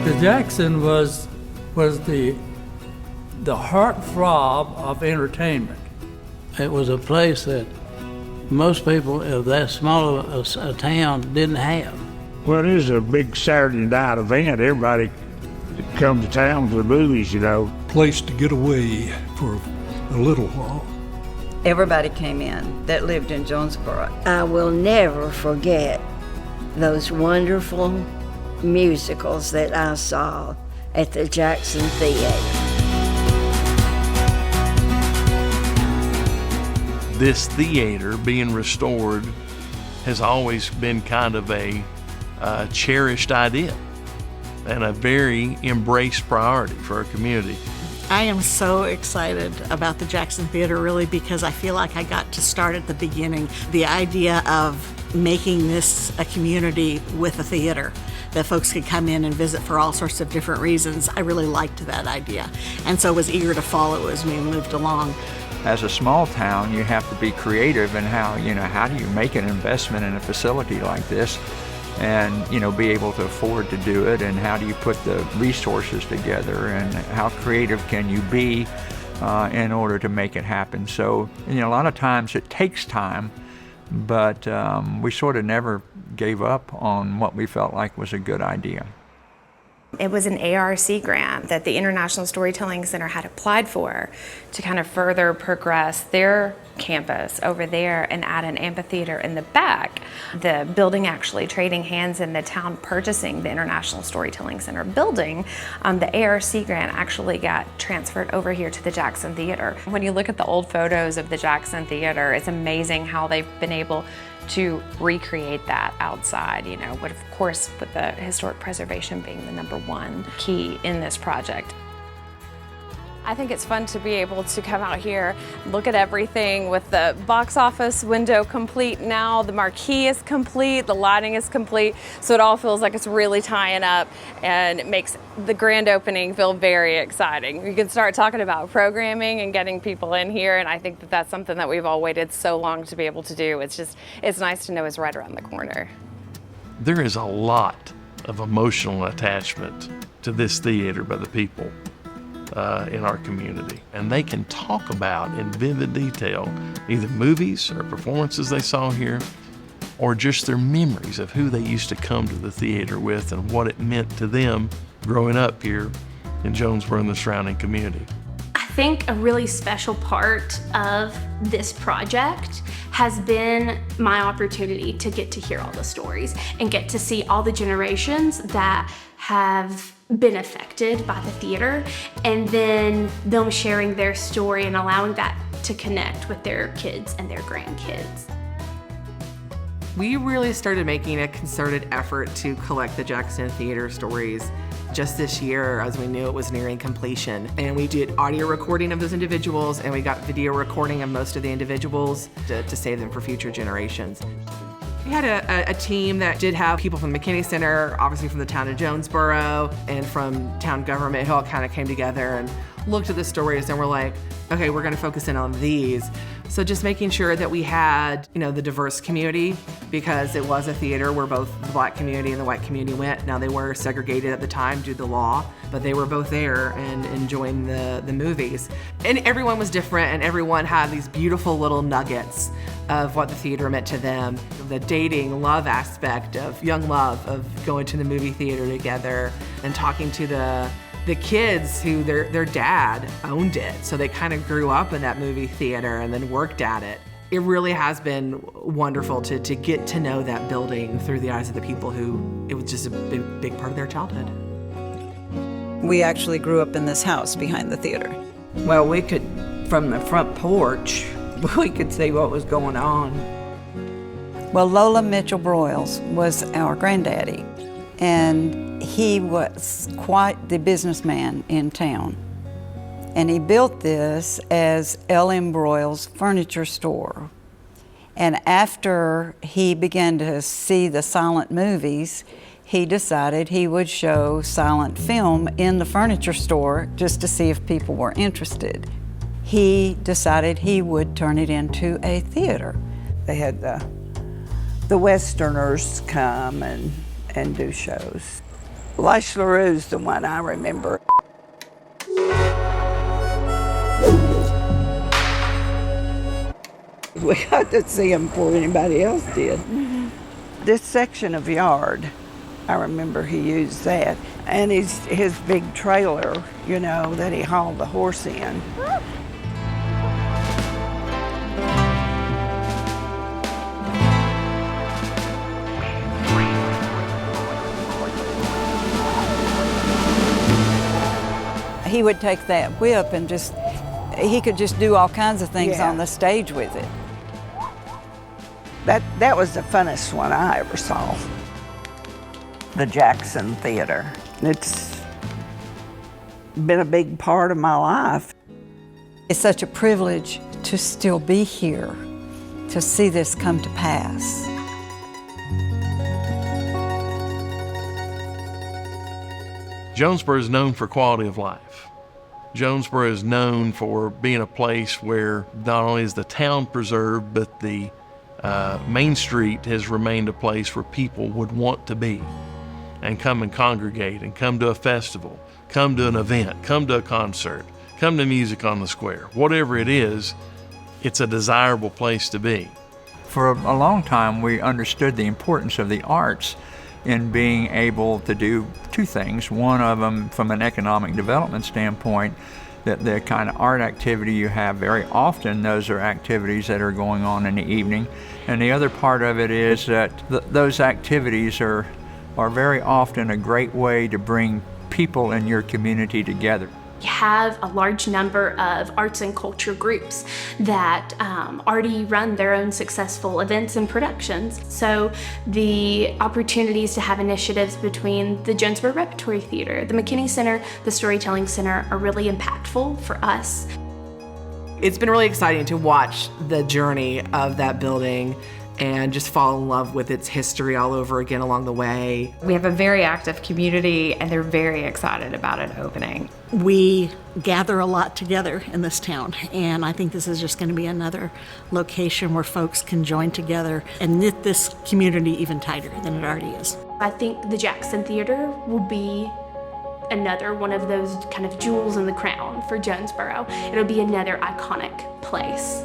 The Jackson was the heartthrob of entertainment. It was a place that most people of that small a town didn't have. Well, it is a big Saturday night event. Everybody comes to town for the movies, you know. Place to get away for a little while. Everybody came in that lived in Jonesboro. I will never forget those wonderful musicals that I saw at the Jackson Theater. This theater being restored has always been kind of a cherished idea and a very embraced priority for our community. I am so excited about the Jackson Theater, really, because I feel like I got to start at the beginning. The idea of making this a community with a theater that folks could come in and visit for all sorts of different reasons. I really liked that idea, and so was eager to follow as we moved along. As a small town, you have to be creative in how do you make an investment in a facility like this and, be able to afford to do it, and how do you put the resources together, and how creative can you be in order to make it happen. So, a lot of times it takes time, but we sort of never gave up on what we felt like was a good idea. It was an ARC grant that the International Storytelling Center had applied for to kind of further progress their campus over there and add an amphitheater in the back. The building actually trading hands in the town purchasing the International Storytelling Center building, the ARC grant actually got transferred over here to the Jackson Theater. When you look at the old photos of the Jackson Theater, it's amazing how they've been able to recreate that outside, but of course with the historic preservation being the #1 key in this project. I think it's fun to be able to come out here, look at everything with the box office window complete now, the marquee is complete, the lighting is complete, so it all feels like it's really tying up, and it makes the grand opening feel very exciting. You can start talking about programming and getting people in here, and I think that that's something that we've all waited so long to be able to do. It's nice to know it's right around the corner. There is a lot of emotional attachment to this theater by the people in our community, and they can talk about in vivid detail either movies or performances they saw here, or just their memories of who they used to come to the theater with and what it meant to them growing up here in Jonesboro and the surrounding community. I think a really special part of this project has been my opportunity to get to hear all the stories and get to see all the generations that have been affected by the theater, and then them sharing their story and allowing that to connect with their kids and their grandkids. We really started making a concerted effort to collect the Jackson Theater stories just this year, as we knew it was nearing completion. And we did audio recording of those individuals, and we got video recording of most of the individuals to save them for future generations. We had a team that did have people from the McKinney Center, obviously from the town of Jonesboro, and from town government, who all kind of came together and looked at the stories and were like, okay, we're gonna focus in on these. So just making sure that we had, the diverse community, because it was a theater where both the Black community and the white community went. Now, they were segregated at the time due to the law, but they were both there and enjoying the movies. And everyone was different, and everyone had these beautiful little nuggets of what the theater meant to them. The dating, love aspect of young love, of going to the movie theater together and talking to the kids who their dad owned it. So they kind of grew up in that movie theater and then worked at it. It really has been wonderful to get to know that building through the eyes of the people who, it was just a big part of their childhood. We actually grew up in this house behind the theater. Well, we could, from the front porch, we could see what was going on. Well, Lola Mitchell Broyles was our granddaddy, and he was quite the businessman in town. And he built this as L.M. Broyles Furniture Store. And after he began to see the silent movies, he decided he would show silent film in the furniture store just to see if people were interested. He decided he would turn it into a theater. They had the Westerners come and do shows. Lash LaRue's the one I remember. We got to see him before anybody else did. This section of yard, I remember he used that. And his big trailer, you know, that he hauled the horse in. He would take that whip and he could just do all kinds of things Yeah. on the stage with it. That was the funnest one I ever saw. The Jackson Theater. It's been a big part of my life. It's such a privilege to still be here, to see this come to pass. Jonesboro is known for quality of life. Jonesboro is known for being a place where not only is the town preserved, but the Main Street has remained a place where people would want to be and come and congregate and come to a festival, come to an event, come to a concert, come to Music on the Square. Whatever it is, it's a desirable place to be. For a long time, we understood the importance of the arts in being able to do two things. One of them, from an economic development standpoint, that the kind of art activity you have, very often those are activities that are going on in the evening. And the other part of it is that those activities are very often a great way to bring people in your community together. You have a large number of arts and culture groups that already run their own successful events and productions. So the opportunities to have initiatives between the Jonesboro Repertory Theater, the McKinney Center, the Storytelling Center are really impactful for us. It's been really exciting to watch the journey of that building and just fall in love with its history all over again along the way. We have a very active community and they're very excited about it opening. We gather a lot together in this town, and I think this is just going to be another location where folks can join together and knit this community even tighter than it already is. I think the Jackson Theater will be another one of those kind of jewels in the crown for Jonesboro. It'll be another iconic place.